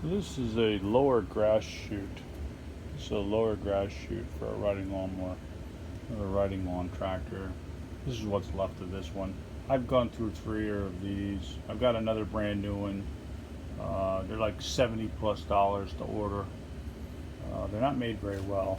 This is a lower grass chute. This is a lower grass chute for a riding lawnmower, or a riding lawn tractor. This is what's left of this one. I've gone through 3 of these. I've got another brand new one. They're like $70+ to order. They're not made very well.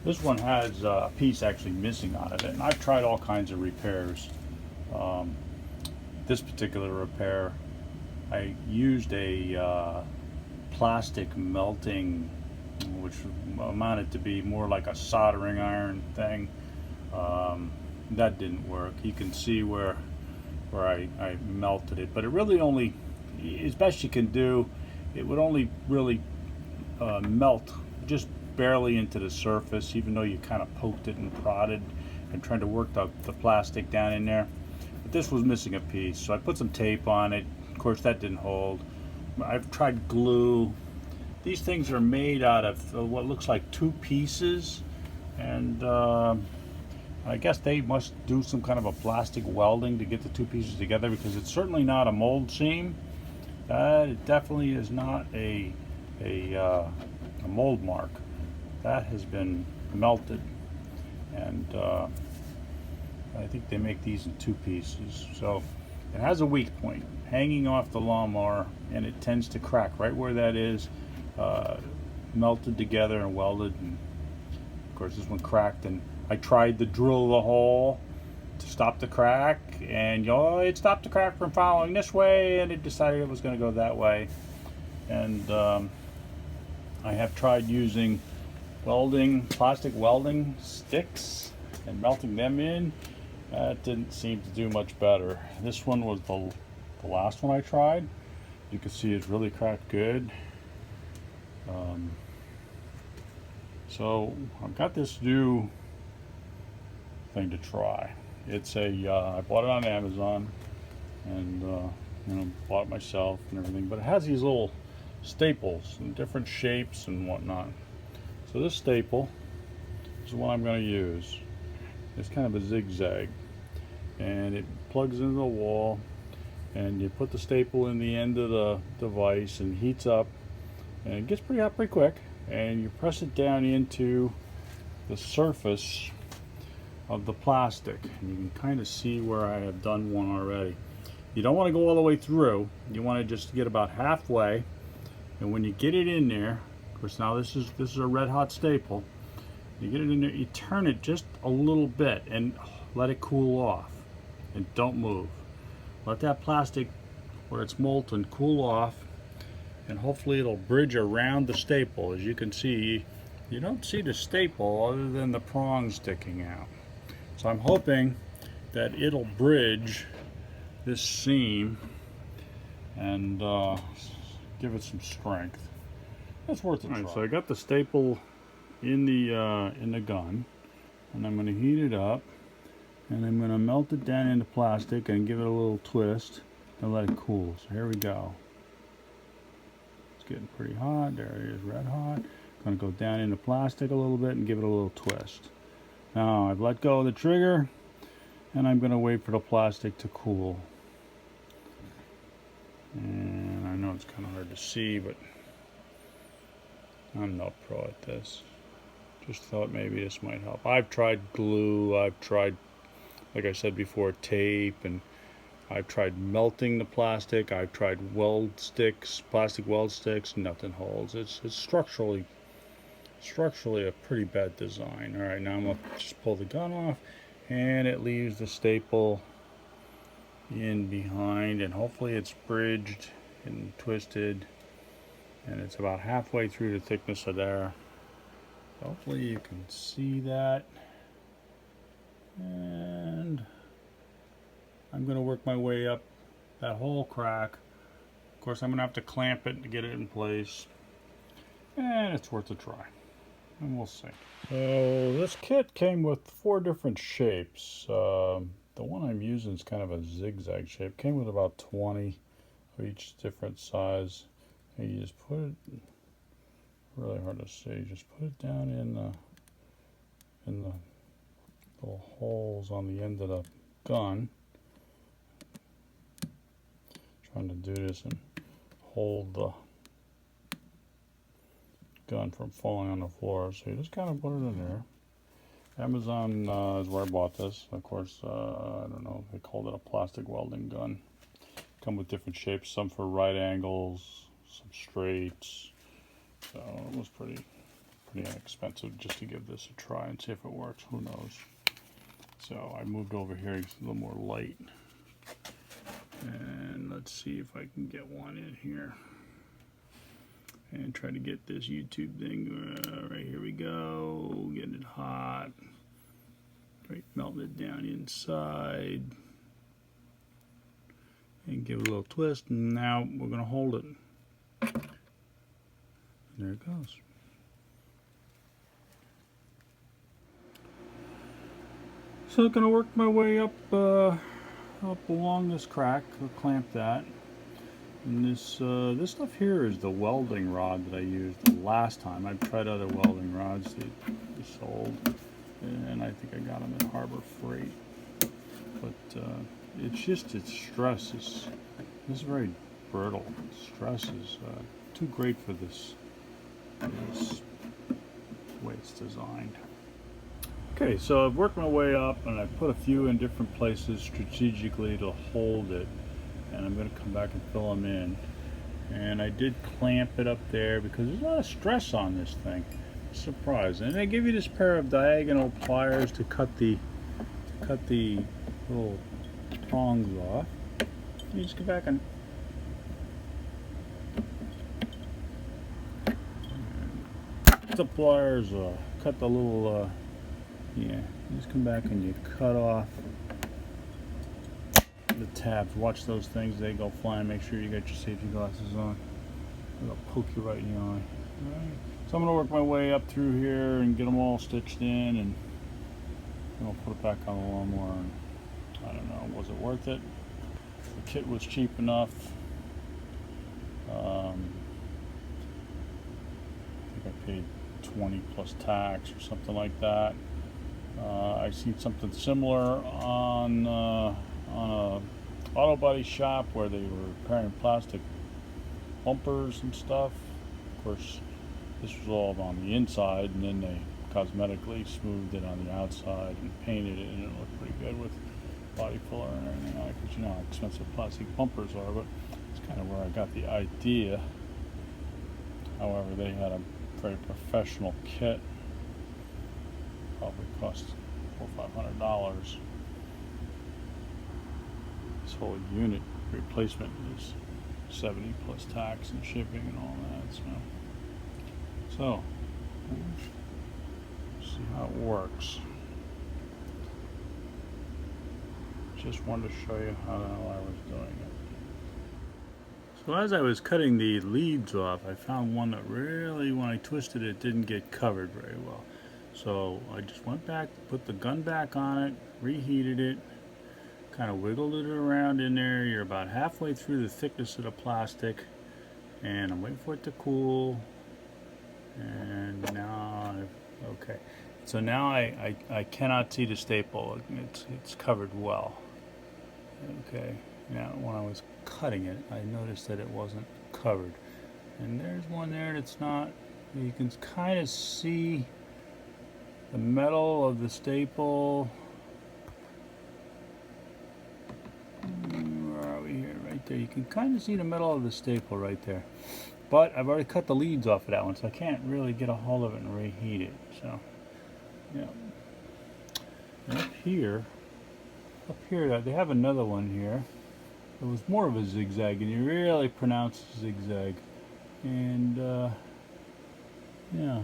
This one has a piece actually missing out of it, and I've tried all kinds of repairs. Um, this particular repair, I used a plastic melting, which amounted to be more like a soldering iron thing. That didn't work. You can see where I melted it, but it really only, as best you can do, it would only really melt just barely into the surface, even though you kind of poked it and prodded and tried to work the plastic down in there. But this was missing a piece, so I put some tape on it. Of course, that didn't hold. I've tried glue. These things are made out of what looks like 2 pieces, and I guess they must do some kind of a plastic welding to get the 2 pieces together, because it's certainly not a mold seam. It definitely is not a mold mark. That has been melted, and I think they make these in 2 pieces. So it has a weak point hanging off the lawnmower, and it tends to crack right where that is. Melted together and welded, and of course this one cracked, and I tried to drill the hole to stop the crack, and it stopped the crack from following this way, and it decided it was going to go that way. And I have tried using plastic welding sticks and melting them in. That didn't seem to do much better. This one was the last one I tried. You can see it's really cracked good. So I've got this new thing to try. It's I bought it on Amazon, and bought it myself and everything. But it has these little staples in different shapes and whatnot. So this staple is the one I'm going to use. It's kind of a zigzag, and it plugs into the wall, and you put the staple in the end of the device and heats up, and it gets pretty hot pretty quick, and you press it down into the surface of the plastic, and you can kind of see where I have done one already. You don't want to go all the way through. You want to just get about halfway, and when you get it in there, of course now this is a red hot staple. You get it in there, you turn it just a little bit and let it cool off, and don't move. Let that plastic where it's molten cool off, and hopefully it'll bridge around the staple. As you can see, you don't see the staple other than the prong sticking out. So I'm hoping that it'll bridge this seam and give it some strength. That's worth a try. So I got the staple in the gun, and I'm going to heat it up, and I'm going to melt it down into plastic and give it a little twist and let it cool. So here we go. It's getting pretty hot. There it is, red hot. I'm going to go down into plastic a little bit and give it a little twist. Now I've let go of the trigger, and I'm going to wait for the plastic to cool. And I know it's kind of hard to see, but I'm no pro at this. Just thought maybe this might help. I've tried glue, I've tried, like I said before, tape, and I've tried melting the plastic, I've tried weld sticks, plastic weld sticks, nothing holds. It's structurally a pretty bad design. Alright, now I'm going to just pull the gun off, and it leaves the staple in behind, and hopefully it's bridged and twisted, and it's about halfway through the thickness of there. Hopefully you can see that, and I'm going to work my way up that whole crack. Of course, I'm going to have to clamp it to get it in place, and it's worth a try, and we'll see. So this kit came with 4 different shapes. The one I'm using is kind of a zigzag shape. Came with about 20 of each different size. And you just put it, really hard to see, just put it down in the little holes on the end of the gun. Trying to do this and hold the gun from falling on the floor. So you just kind of put it in there. Amazon is where I bought this. Of course, I don't know, they called it a plastic welding gun. Come with different shapes, some for right angles, some straights. So it was pretty inexpensive just to give this a try and see if it works. Who knows? So I moved over here, it's a little more light. And let's see if I can get one in here. And try to get this YouTube thing, right here we go, getting it hot. Right, melt it down inside. And give it a little twist, and now we're gonna hold it. There it goes. So I'm gonna work my way up along this crack. I'll clamp that. And this stuff here is the welding rod that I used the last time. I've tried other welding rods that we sold, and I think I got them at Harbor Freight. But its stress is very brittle. Stress is too great for this way it's designed. Okay, so I've worked my way up, and I put a few in different places strategically to hold it. And I'm going to come back and fill them in. And I did clamp it up there because there's a lot of stress on this thing. Surprise! And they give you this pair of diagonal pliers to cut the little prongs off. You just go back and cut the pliers off. Cut the little yeah. You just come back and you cut off the tabs. Watch those things, they go flying. Make sure you got your safety glasses on. It'll poke you right in the eye. Alright. So I'm going to work my way up through here and get them all stitched in, and I'll put it back on the lawnmower. And I don't know, was it worth it? The kit was cheap enough. I think I paid 20 plus tax or something like that. I've seen something similar on a auto body shop where they were repairing plastic bumpers and stuff. Of course, this was all on the inside, and then they cosmetically smoothed it on the outside and painted it, and it looked pretty good with body filler and everything like that, because you know how expensive plastic bumpers are. But it's kind of where I got the idea. However, they had a very professional kit. Probably cost $400 or $500. This whole unit replacement is 70 plus tax and shipping and all that. So see how it works. Just wanted to show you how I was doing it. So as I was cutting the leads off, I found one that really, when I twisted it, didn't get covered very well. So I just went back, put the gun back on it, reheated it, kind of wiggled it around in there. You're about halfway through the thickness of the plastic, and I'm waiting for it to cool. And now, okay. So now I cannot see the staple. It's covered well. Okay. Now when I was cutting it, I noticed that it wasn't covered. And there's one there that's not. You can kind of see the metal of the staple. Where are we here? Right there. You can kind of see the metal of the staple right there. But I've already cut the leads off of that one, so I can't really get a hold of it and reheat it. So, yeah. And up here, they have another one here. It was more of a zigzag, and you really pronounce zigzag. And, yeah.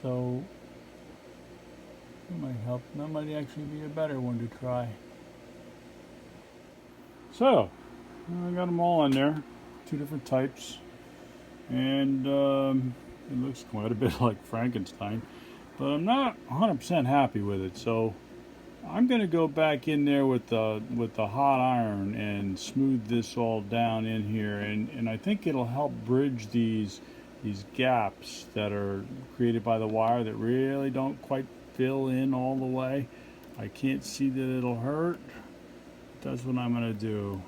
So, that might help. That might actually be a better one to try. So, I got them all in there. 2 different types. And it looks quite a bit like Frankenstein, but I'm not 100% happy with it. So I'm going to go back in there with the hot iron and smooth this all down in here, and I think it'll help bridge these gaps that are created by the wire that really don't quite fill in all the way. I can't see that it'll hurt. That's what I'm going to do.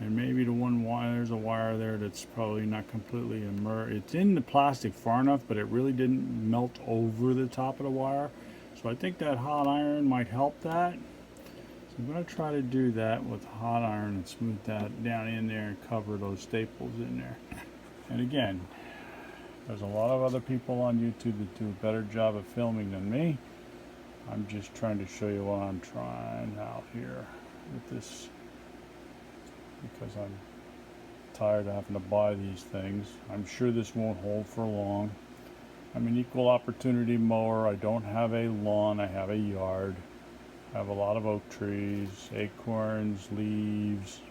And maybe the one wire, there's a wire there that's probably not completely immersed. It's in the plastic far enough, but it really didn't melt over the top of the wire. So I think that hot iron might help that. So I'm going to try to do that with hot iron and smooth that down in there and cover those staples in there. And again, there's a lot of other people on YouTube that do a better job of filming than me. I'm just trying to show you what I'm trying out here with this, because I'm tired of having to buy these things. I'm sure this won't hold for long. I'm an equal opportunity mower. I don't have a lawn, I have a yard. I have a lot of oak trees, acorns, leaves.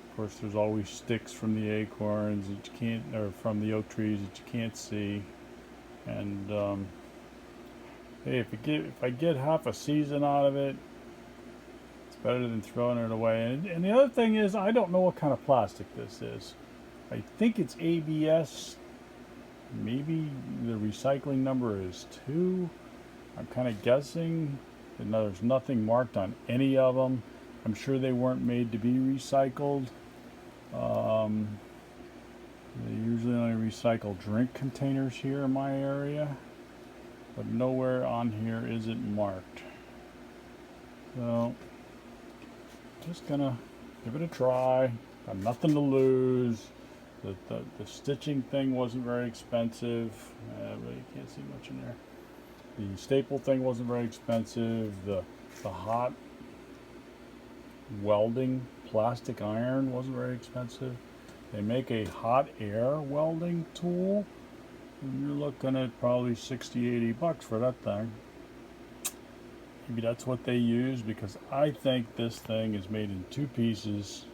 Of course, there's always sticks from the acorns that you can't, or from the oak trees that you can't see. And hey, if I get half a season out of it, it's better than throwing it away. And the other thing is, I don't know what kind of plastic this is. I think it's ABS. Maybe the recycling number is 2. I'm kind of guessing. And there's nothing marked on any of them. I'm sure they weren't made to be recycled. They usually only recycle drink containers here in my area, but nowhere on here is it marked. So, just gonna give it a try. Got nothing to lose. The stitching thing wasn't very expensive. Really can't see much in there. The staple thing wasn't very expensive. The hot welding plastic iron wasn't very expensive. They make a hot air welding tool, and you're looking at probably 60-80 bucks for that thing. Maybe that's what they use, because I think this thing is made in 2 pieces,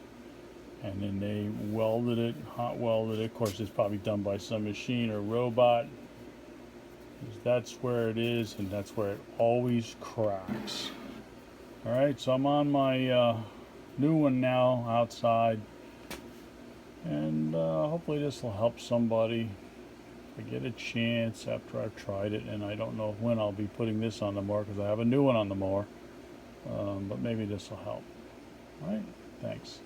and then they welded it, hot welded it. Of course, it's probably done by some machine or robot. That's where it is, and that's where it always cracks. Alright, so I'm on my new one now outside, and hopefully this will help somebody. If I get a chance after I've tried it, and I don't know when I'll be putting this on the mower because I have a new one on the mower, but maybe this will help. Alright, thanks.